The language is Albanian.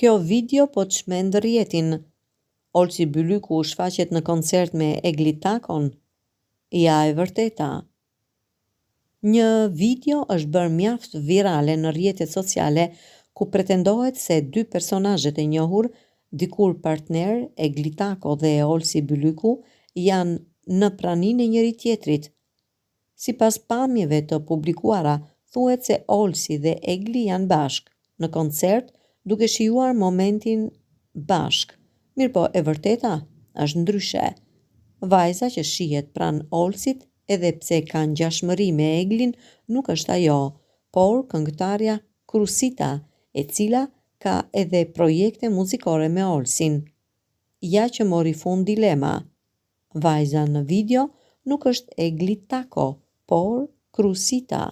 Kjo video po të shmend rrjetin. Olsi Bylyku shfaqet në koncert me Egli Takon. Ja e vërteta. Një video është bërë mjaft virale në rrjetet sociale ku pretendohet se dy personazhet e njohur, dikur partner Egli Tako dhe Olsi Bylyku, janë në praninë e njëri tjetrit. Sipas pamjeve të publikuara, thuhet se Olsi dhe Egli janë bashk në koncert duke shijuar momentin bashk. Mirpo e vërteta është ndryshe. Vajza që shihet pranë Olsit, edhe pse ka ngjashmëri me Eglin, nuk është ajo, por këngëtarja Krusita, e cila ka edhe projekte muzikore me Olsin. Ja që mori fund dilema. Vajza në video nuk është Egli Tako, por Krusita.